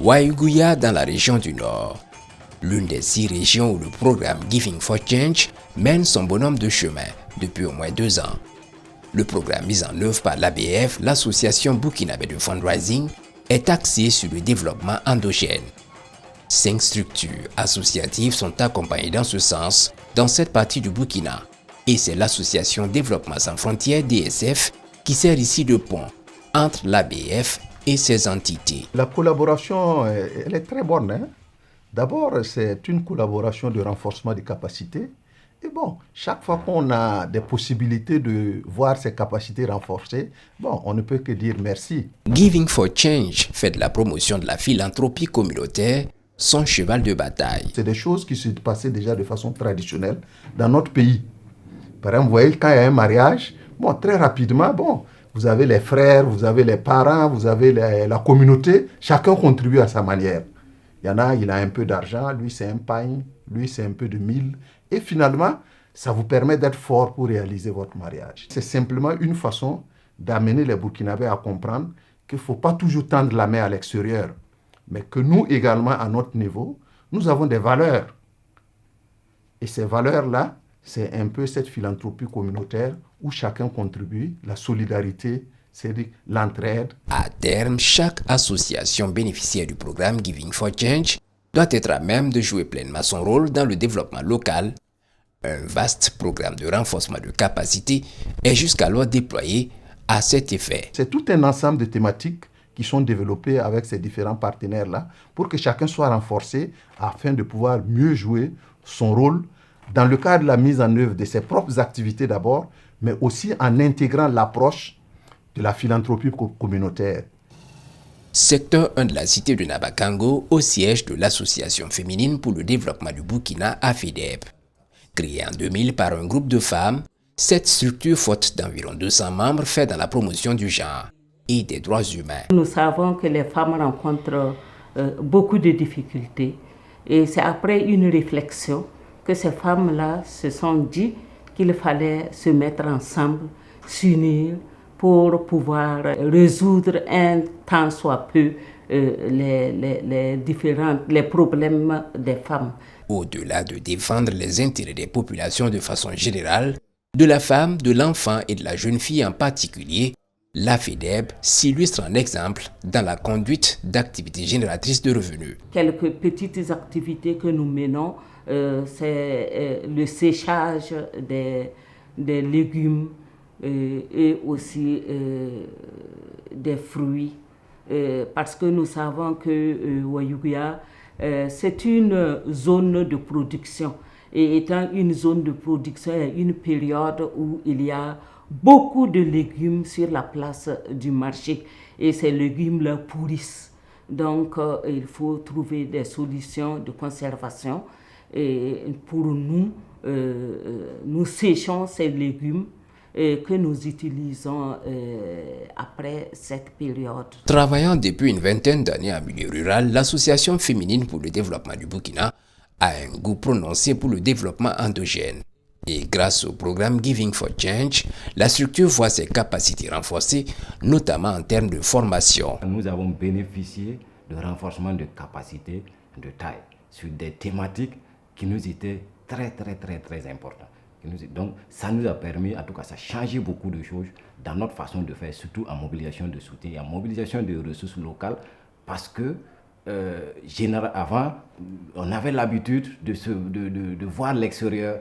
Waïgouya dans la région du Nord, l'une des 6 régions où le programme Giving for Change mène son bonhomme de chemin depuis au moins 2 ans. Le programme mis en œuvre par l'ABF, l'association burkinabé de fundraising, est axé sur le développement endogène. 5 structures associatives sont accompagnées dans ce sens dans cette partie du Burkina. Et c'est l'association Développement sans frontières DSF qui sert ici de pont entre l'ABF et ses entités. La collaboration, elle est très bonne, hein? D'abord, c'est une collaboration de renforcement des capacités. Et bon, chaque fois qu'on a des possibilités de voir ces capacités renforcées, bon, on ne peut que dire merci. Giving for Change fait de la promotion de la philanthropie communautaire son cheval de bataille. C'est des choses qui se passaient déjà de façon traditionnelle dans notre pays. Par exemple, vous voyez, quand il y a un mariage, bon, très rapidement, bon, vous avez les frères, vous avez les parents, vous avez la communauté, chacun contribue à sa manière. Il y en a, il a un peu d'argent, lui c'est un pain, lui c'est un peu de mille. Et finalement, ça vous permet d'être fort pour réaliser votre mariage. C'est simplement une façon d'amener les Burkinabés à comprendre qu'il ne faut pas toujours tendre la main à l'extérieur, mais que nous également, à notre niveau, nous avons des valeurs. Et ces valeurs-là, c'est un peu cette philanthropie communautaire où chacun contribue, la solidarité, c'est-à-dire l'entraide. À terme, chaque association bénéficiaire du programme Giving for Change doit être à même de jouer pleinement son rôle dans le développement local. Un vaste programme de renforcement de capacité est jusqu'alors déployé à cet effet. C'est tout un ensemble de thématiques qui sont développées avec ces différents partenaires-là pour que chacun soit renforcé afin de pouvoir mieux jouer son rôle dans le cadre de la mise en œuvre de ses propres activités d'abord, mais aussi en intégrant l'approche de la philanthropie communautaire. Secteur 1 de la cité de Nabakango, au siège de l'Association féminine pour le développement du Burkina, AFEDEB. Créée en 2000 par un groupe de femmes, cette structure forte d'environ 200 membres fait dans la promotion du genre et des droits humains. Nous savons que les femmes rencontrent beaucoup de difficultés et c'est après une réflexion que ces femmes-là se sont dit qu'il fallait se mettre ensemble, s'unir pour pouvoir résoudre un tant soit peu les problèmes des femmes. Au-delà de défendre les intérêts des populations de façon générale, de la femme, de l'enfant et de la jeune fille en particulier, l'AFEDEB s'illustre en exemple dans la conduite d'activités génératrices de revenus. Quelques petites activités que nous menons, c'est le séchage des légumes et aussi des fruits. Parce que nous savons que Waïgouya, c'est une zone de production. Et étant une zone de production, il y a une période où il y a beaucoup de légumes sur la place du marché. Et ces légumes-là pourrissent. Donc, il faut trouver des solutions de conservation. Et pour nous, nous séchons ces légumes que nous utilisons après cette période. Travaillant depuis une vingtaine d'années en milieu rural, l'Association féminine pour le développement du Burkina a un goût prononcé pour le développement endogène. Et grâce au programme Giving for Change, la structure voit ses capacités renforcées, notamment en termes de formation. Nous avons bénéficié de renforcement de capacités de taille sur des thématiques qui nous étaient très importantes. Donc ça nous a permis, en tout cas ça a changé beaucoup de choses dans notre façon de faire, surtout en mobilisation de soutien et en mobilisation de ressources locales, parce que avant, on avait l'habitude de voir l'extérieur,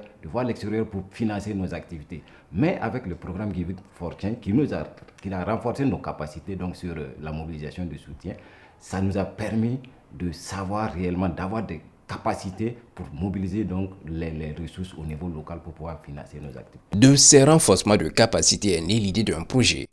pour financer nos activités. Mais avec le programme Giving for Change, qui a renforcé nos capacités donc sur la mobilisation de soutien, ça nous a permis de savoir réellement, d'avoir des capacités pour mobiliser donc les ressources au niveau local pour pouvoir financer nos activités. De ces renforcements de capacités est née l'idée d'un projet.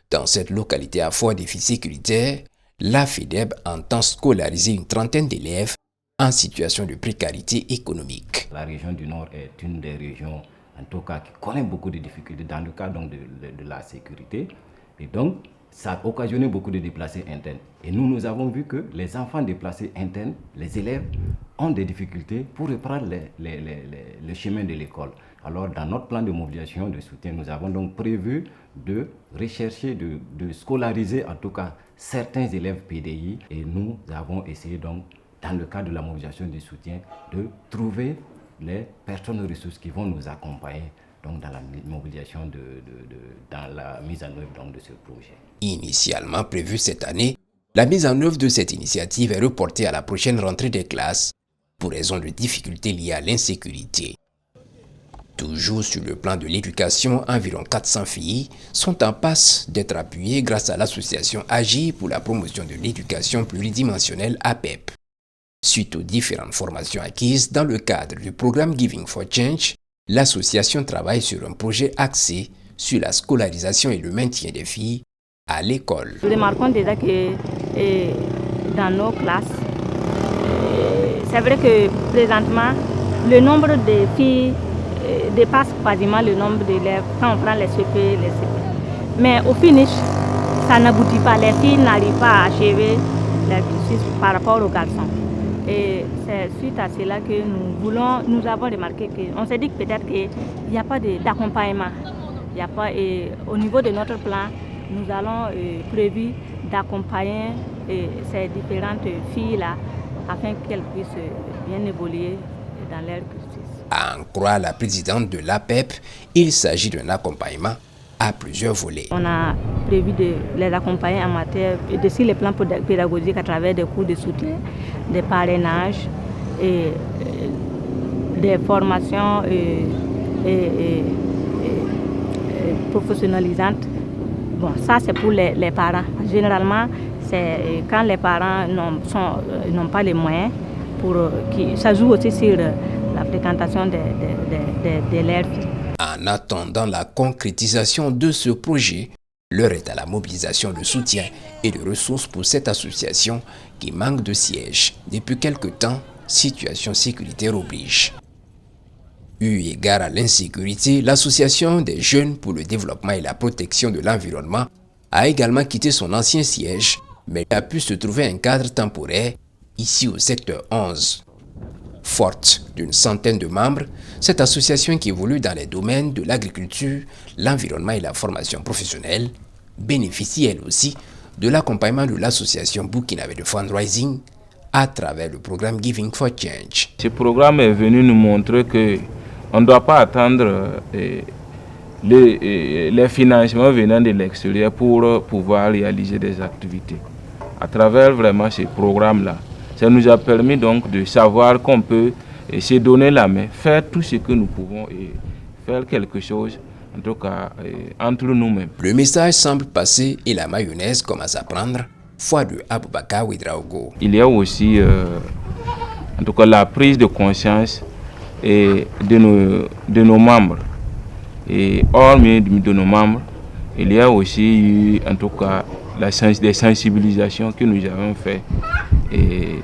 Dans cette localité à fort défi sécuritaire, l'AFEDEB entend scolariser une trentaine d'élèves en situation de précarité économique. La région du Nord est une des régions, en tout cas, qui connaît beaucoup de difficultés dans le cadre donc, de la sécurité. Et donc, ça a occasionné beaucoup de déplacés internes. Et nous avons vu que les enfants déplacés internes, les élèves, ont des difficultés pour reprendre le chemin de l'école. Alors, dans notre plan de mobilisation, de soutien, nous avons donc prévu de rechercher, de scolariser en tout cas certains élèves PDI. Et nous avons essayé donc, dans le cadre de la mobilisation de soutien, de trouver les personnes ressources qui vont nous accompagner donc dans la mobilisation, dans la mise en œuvre donc, de ce projet. Initialement prévue cette année, la mise en œuvre de cette initiative est reportée à la prochaine rentrée des classes pour raison de difficultés liées à l'insécurité. Toujours sur le plan de l'éducation, environ 400 filles sont en passe d'être appuyées grâce à l'association Agir pour la promotion de l'éducation pluridimensionnelle APEP. Suite aux différentes formations acquises dans le cadre du programme Giving for Change, l'association travaille sur un projet axé sur la scolarisation et le maintien des filles à l'école. Nous remarquons déjà que dans nos classes, c'est vrai que présentement, le nombre de filles dépasse quasiment le nombre d'élèves quand on prend les CP, les CP. Mais au finish, ça n'aboutit pas. Les filles n'arrivent pas à achever leur cursus par rapport aux garçons. Et c'est suite à cela que nous avons remarqué qu'on s'est dit que peut-être qu'il n'y a pas d'accompagnement. Il n'y a pas, et au niveau de notre plan, nous allons prévu d'accompagner ces différentes filles-là afin qu'elles puissent bien évoluer dans leur cursus. À en croire la présidente de l'APEP, il s'agit d'un accompagnement à plusieurs volets. On a prévu de les accompagner en matière de sur les plans pédagogiques à travers des cours de soutien, des parrainages et des formations professionnalisantes. Bon, ça c'est pour les parents. Généralement, c'est quand les parents n'ont pas les moyens, ça joue aussi sur la fréquentation des leurs filles. En attendant la concrétisation de ce projet, l'heure est à la mobilisation de soutien et de ressources pour cette association qui manque de sièges. Depuis quelque temps, situation sécuritaire oblige. Eu égard à l'insécurité, l'association des jeunes pour le développement et la protection de l'environnement a également quitté son ancien siège, mais a pu se trouver un cadre temporaire ici au secteur 11. Forte d'une centaine de membres, cette association qui évolue dans les domaines de l'agriculture, l'environnement et la formation professionnelle bénéficie elle aussi de l'accompagnement de l'association burkinabé de fundraising à travers le programme Giving for Change. Ce programme est venu nous montrer qu'on ne doit pas attendre les financements venant de l'extérieur pour pouvoir réaliser des activités. À travers vraiment ce programme-là, ça nous a permis donc de savoir qu'on peut se donner la main, faire tout ce que nous pouvons et faire quelque chose, en tout cas entre nous-mêmes. Le message semble passer et la mayonnaise commence à prendre, foi de Aboubakar Ouedraogo. Il y a aussi en tout cas la prise de conscience de nos membres. Et hormis de nos membres, il y a aussi eu en tout cas des sensibilisations que nous avons fait et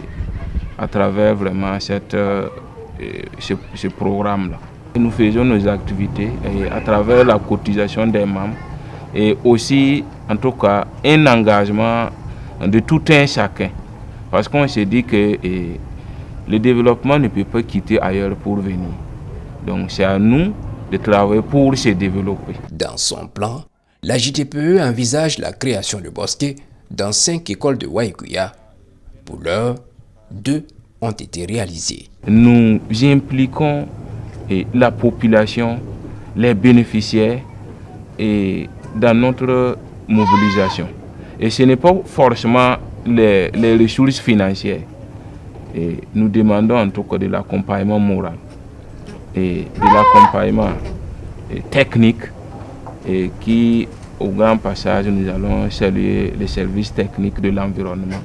à travers vraiment ce programme-là. Nous faisons nos activités et à travers la cotisation des membres et aussi en tout cas un engagement de tout un chacun. Parce qu'on s'est dit que le développement ne peut pas quitter ailleurs pour venir. Donc c'est à nous de travailler pour se développer. Dans son plan, la JTPE envisage la création de bosquets dans 5 écoles de Waïkuya. Pour l'heure, 2 ont été réalisées. Nous impliquons la population, les bénéficiaires dans notre mobilisation. Et ce n'est pas forcément les ressources financières. Et nous demandons en tout cas de l'accompagnement moral et de l'accompagnement technique et qui, au grand passage, nous allons saluer les services techniques de l'environnement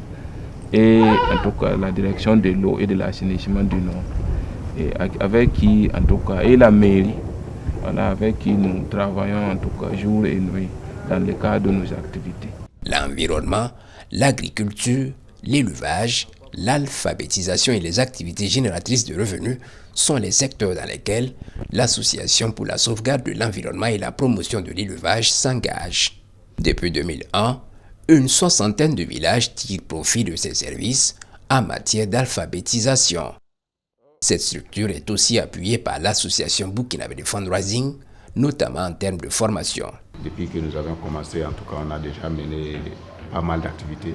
et en tout cas la direction de l'eau et de l'assainissement du Nord, et avec qui, en tout cas, et la mairie, voilà, avec qui nous travaillons en tout cas jour et nuit dans le cadre de nos activités. L'environnement, l'agriculture, l'élevage, l'alphabétisation et les activités génératrices de revenus sont les secteurs dans lesquels l'Association pour la sauvegarde de l'environnement et la promotion de l'élevage s'engage. Depuis 2001, Une soixantaine de villages tirent profit de ces services en matière d'alphabétisation. Cette structure est aussi appuyée par l'association burkinabé de fundraising, notamment en termes de formation. Depuis que nous avons commencé, en tout cas, on a déjà mené pas mal d'activités,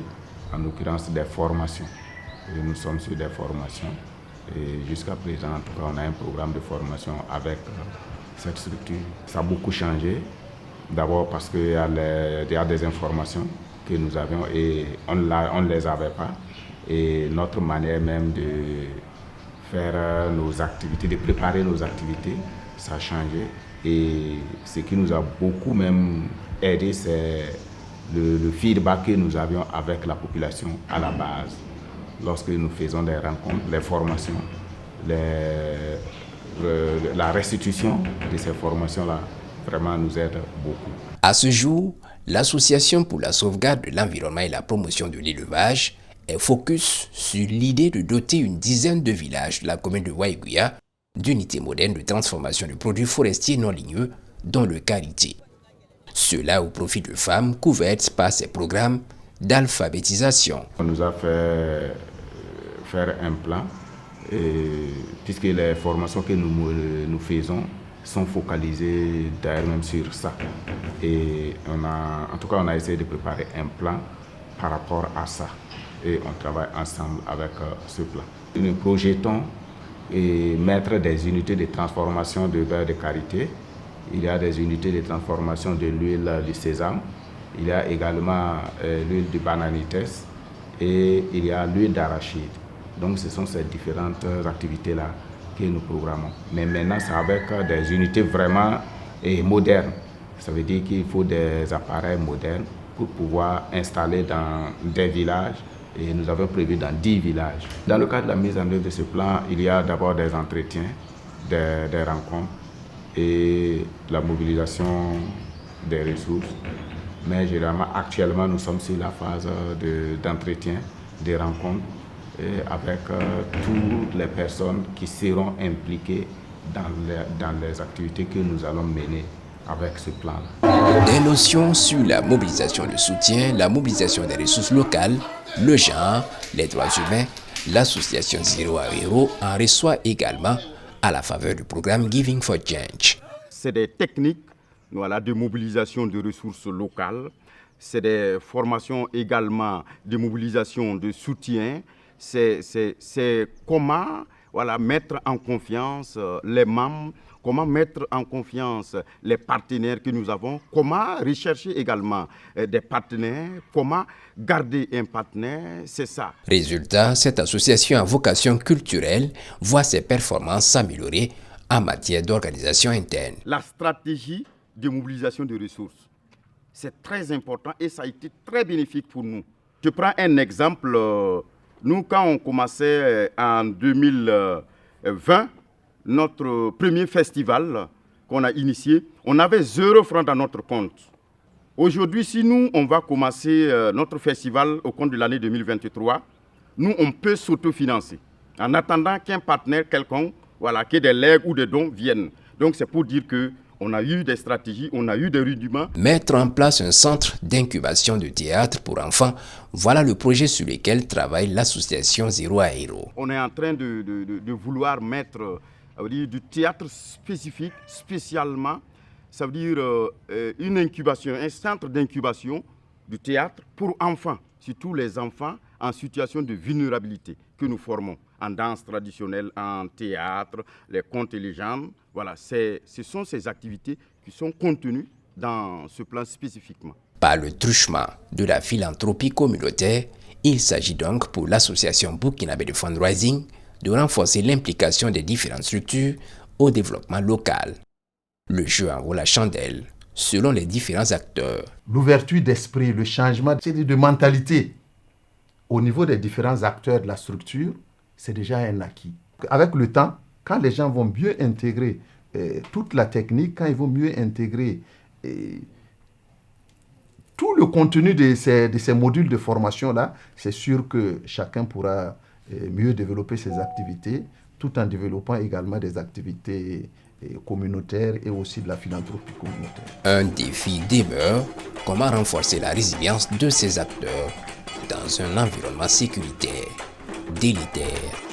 en l'occurrence des formations. Et nous sommes sur des formations. Et jusqu'à présent, en tout cas, on a un programme de formation avec cette structure. Ça a beaucoup changé. D'abord parce qu'il y a des informations que nous avions et on ne les avait pas. Et notre manière même de faire nos activités, de préparer nos activités, ça a changé. Et ce qui nous a beaucoup même aidé, c'est le feedback que nous avions avec la population à la base. Lorsque nous faisons des rencontres, les formations, la restitution de ces formations-là, vraiment nous aide beaucoup. À ce jour, l'Association pour la sauvegarde de l'environnement et la promotion de l'élevage est focus sur l'idée de doter une dizaine de villages de la commune de Waiguya d'unités modernes de transformation de produits forestiers non ligneux, dont le karité. Cela au profit de femmes couvertes par ces programmes d'alphabétisation. On nous a fait faire un plan, puisque les formations que nous faisons sont focalisées d'ailleurs même sur ça. Et en tout cas, on a essayé de préparer un plan par rapport à ça. Et on travaille ensemble avec ce plan. Nous projetons mettre des unités de transformation de beurre de karité. Il y a des unités de transformation de l'huile de sésame. Il y a également l'huile de bananites et il y a l'huile d'arachide. Donc ce sont ces différentes activités-là que nous programmons. Mais maintenant, c'est avec des unités vraiment modernes. Ça veut dire qu'il faut des appareils modernes pour pouvoir installer dans des villages. Et nous avons prévu dans 10 villages. Dans le cadre de la mise en œuvre de ce plan, il y a d'abord des entretiens, des rencontres et la mobilisation des ressources. Mais généralement, actuellement, nous sommes sur la phase d'entretien, des rencontres avec toutes les personnes qui seront impliquées dans les activités que nous allons mener avec ce plan-là. Des notions sur la mobilisation de soutien, la mobilisation des ressources locales, le genre, les droits humains, l'association Zero à Hero en reçoit également à la faveur du programme Giving for Change. C'est des techniques de mobilisation de ressources locales, c'est des formations également de mobilisation de soutien, c'est comment mettre en confiance les membres, comment mettre en confiance les partenaires que nous avons, comment rechercher également des partenaires, comment garder un partenaire, c'est ça. Résultat, cette association à vocation culturelle voit ses performances s'améliorer en matière d'organisation interne. La stratégie de mobilisation de ressources, c'est très important et ça a été très bénéfique pour nous. Je prends un exemple. Nous, quand on commençait en 2020, notre premier festival qu'on a initié, on avait 0 francs dans notre compte. Aujourd'hui, si nous, on va commencer notre festival au compte de l'année 2023, nous, on peut s'autofinancer en attendant qu'un partenaire quelconque, que des legs ou des dons viennent. Donc, c'est pour dire qu'on a eu des stratégies, on a eu des rudiments. Mettre en place un centre d'incubation de théâtre pour enfants, voilà le projet sur lequel travaille l'association Zero à Hero. On est en train de vouloir mettre du théâtre spécifique, spécialement, ça veut dire une incubation, un centre d'incubation du théâtre pour enfants, surtout les enfants en situation de vulnérabilité que nous formons en danse traditionnelle, en théâtre, les contes et légendes. Voilà, ce sont ces activités qui sont contenues dans ce plan spécifiquement. Par le truchement de la philanthropie communautaire, il s'agit donc pour l'association burkinabé de fundraising de renforcer l'implication des différentes structures au développement local. Le jeu en vaut la chandelle selon les différents acteurs. L'ouverture d'esprit, le changement de mentalité au niveau des différents acteurs de la structure, c'est déjà un acquis. Avec le temps, quand les gens vont mieux intégrer toute la technique, quand ils vont mieux intégrer tout le contenu de ces modules de formation-là, c'est sûr que chacun pourra mieux développer ses activités, tout en développant également des activités communautaire et aussi de la philanthropie communautaire. Un défi demeure: comment renforcer la résilience de ces acteurs dans un environnement sécuritaire délétère.